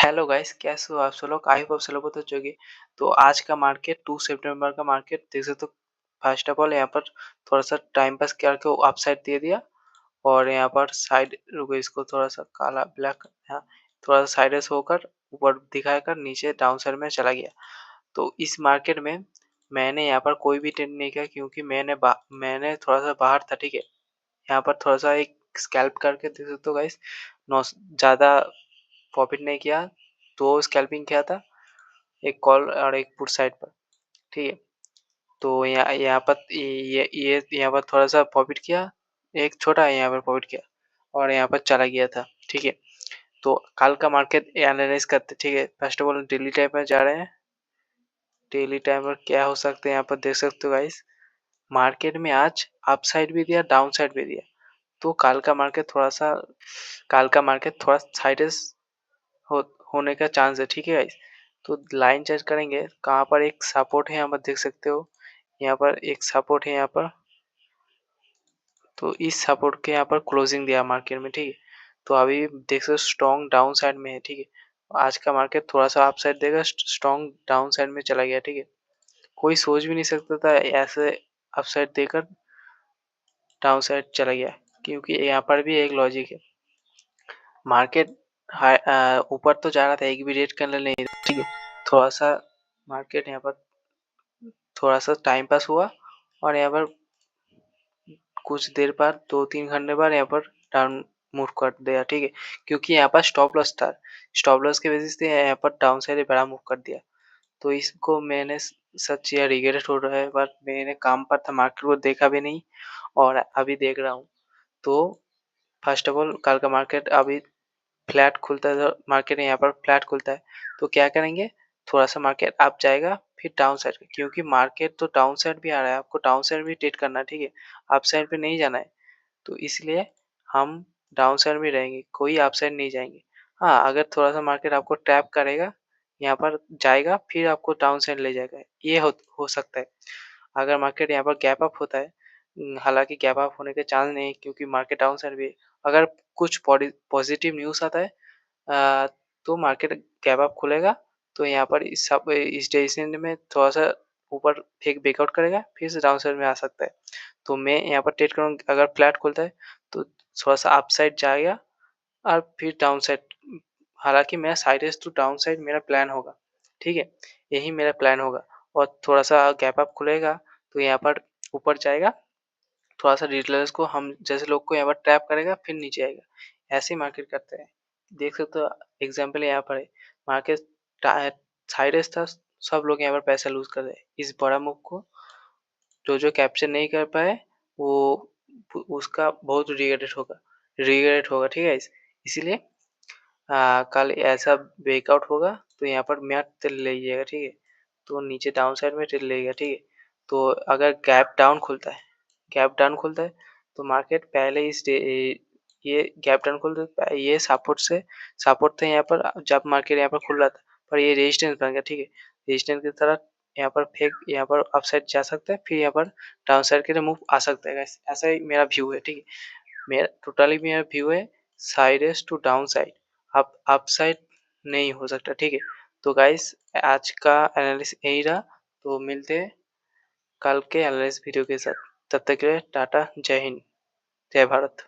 Hello guys, कैसे हो आप सब लोग? आई होप आप सब लोग बहुत अच्छे होंगे। तो आज का मार्केट 2 सितंबर का मार्केट देख सकते हो। फर्स्ट ऑफ ऑल यहाँ पर थोड़ा-सा टाइम पास करके अप साइड दे दिया और यहाँ पर साइड रुको इसको थोड़ा-सा काला ब्लैक यहाँ थोड़ा-सा साइडवेज़ होकर ऊपर दिखाकर नीचे डाउन साइड में चला गया। तो इस मार्केट में मैंने यहाँ पर कोई भी ट्रेड नहीं किया क्योंकि मैंने थोड़ा-सा बाहर था, ठीक है? यहाँ पर थोड़ा-सा एक स्कैल्प करके देख सकते हो गाइस, नॉस ज़्यादा प्रॉफिट नहीं किया, 2 स्कैल्पिंग किया था, एक कॉल और एक पुट साइड पर, ठीक है? तो यहाँ यहाँ पर ये यहाँ पर थोड़ा-सा प्रॉफिट किया, एक छोटा यहाँ पर प्रॉफिट किया और यहाँ पर चला गया था, ठीक है? तो कल का मार्केट एनालाइज़ करते, ठीक है? First of all daily time में जा रहे हैं। डेली टाइम पर क्या हो सकता है यहाँ पर देख सकते हो गाइस, मार्केट में आज अप साइड भी दिया, डाउन साइड भी दिया। तो कल का मार्केट थोड़ा साइडवेज़ हो होने का चांस है, ठीक है गाइस? तो लाइन चेंज करेंगे, कहाँ पर एक सपोर्ट है यहाँ पर देख सकते हो, यहाँ पर एक सपोर्ट है यहाँ पर। तो इस सपोर्ट के यहाँ पर क्लोजिंग दिया मार्केट में, ठीक है? तो अभी देख सकते हो स्ट्रॉन्ग डाउन साइड में है, ठीक है? आज का मार्केट थोड़ा-सा अप साइड देगा, स्ट्रॉन्ग डाउन साइड में चला गया, ठीक है? कोई सोच भी नहीं सकता था ऐसे अप साइड देकर डाउन साइड चला गया, क्योंकि यहाँ पर भी एक लॉजिक है। मार्केट ऊपर तो जा रहा था, एक भी रेड कैंडल नहीं था, ठीक है? थोड़ा-सा मार्केट यहाँ पर थोड़ा-सा टाइम पास हुआ और यहाँ पर कुछ देर बाद 2-3 घंटे बाद यहाँ पर डाउन मूव कर दिया, ठीक है? क्योंकि यहाँ पर स्टॉप लॉस था। स्टॉप लॉस की वजह से यहाँ पर डाउन साइड बड़ा मूव कर दिया। तो इसको मैंने सच या रिग्रेट हो रहा है, बट मैंने काम पर था, मार्केट को देखा भी नहीं और अभी देख रहा हूँ। तो फर्स्ट ऑफ ऑल कल का मार्केट अभी फ्लैट खुलता है, तो मार्केट यहाँ पर फ्लैट खुलता है, तो क्या करेंगे, थोड़ा-सा मार्केट अप जाएगा, फिर डाउन साइड, क्योंकि मार्केट तो डाउन साइड भी आ रहा है, आपको डाउन साइड भी ट्रेड करना है, ठीक है? अप साइड पे नहीं जाना है। तो इसलिए हम डाउन साइड में रहेंगे, कोई अप साइड नहीं जाएँगे। हाँ, अगर थोड़ा-सा मार्केट आपको ट्रैप करेगा, यहाँ पर जाएगा, फिर आपको डाउन साइड ले जाएगा, ये हो सकता है। अगर मार्केट यहाँ पर गैप अप होता है, हालाँकि गैप अप होने के चांस नहीं है क्योंकि मार्केट डाउन साइड भी है। अगर कुछ पॉजिटिव न्यूज़ आता है, अ, तो मार्केट गैप अप खुलेगा, तो यहाँ पर इस डायरेक्शन में थोड़ा-सा ऊपर एक ब्रेकआउट करेगा, फिर से डाउन साइड में आ सकता है। तो मैं यहाँ पर ट्रेड करूँगा, अगर फ्लैट खुलता है, तो थोड़ा-सा अप साइड जाएगा और फिर डाउन साइड, हालाँकि मेरा साइडवेज़ टू डाउन साइड मेरा प्लान होगा, ठीक है? यही मेरा प्लान होगा और थोड़ा-सा गैप अप खुलेगा, तो यहाँ पर ऊपर जाएगा, थोड़ा-सा रिटेलर्स को हम जैसे लोग को यहाँ पर ट्रैप करेगा, फिर नीचे आएगा। ऐसे ही मार्केट करते हैं। देख सकते हो, एग्ज़ाम्पल यहाँ पर है, मार्केट टा साइडवेज़ था, सब लोग यहाँ पर पैसा लूज़ कर रहे हैं। इस बड़ा मूव को जो कैप्चर नहीं कर पाए, वो उसका बहुत रिग्रेट होगा, ठीक है? इसीलिए कल ऐसा ब्रेकआउट होगा, तो यहाँ पर मैट तेल ले लीजिएगा, ठीक है? तो नीचे डाउन साइड में तेल लेगा, ठीक है? तो अगर गैप डाउन खुलता है, तो मार्केट पहले ये गैप डाउन खुलता है, ये सपोर्ट था यहाँ पर, जब मार्केट यहाँ पर खुल रहा था, पर ये रेजिस्टेंस बन गया, ठीक है? रेजिस्टेंस की तरह यहाँ पर अपसाइड जा सकता है, फिर यहाँ पर डाउन साइड के लिए मूव आ सकता है गाइस, ऐसा ही मेरा व्यू है, ठीक है? मेरा व्यू है sideways to down side, up side नहीं हो सकता, ठीक है? तो गाइस आज का एनालिसिस यही रहा, तो मिलते हैं कल के एनालिसिस वीडियो के साथ। तब तक के लिए टाटा, जय हिंद, जय भारत।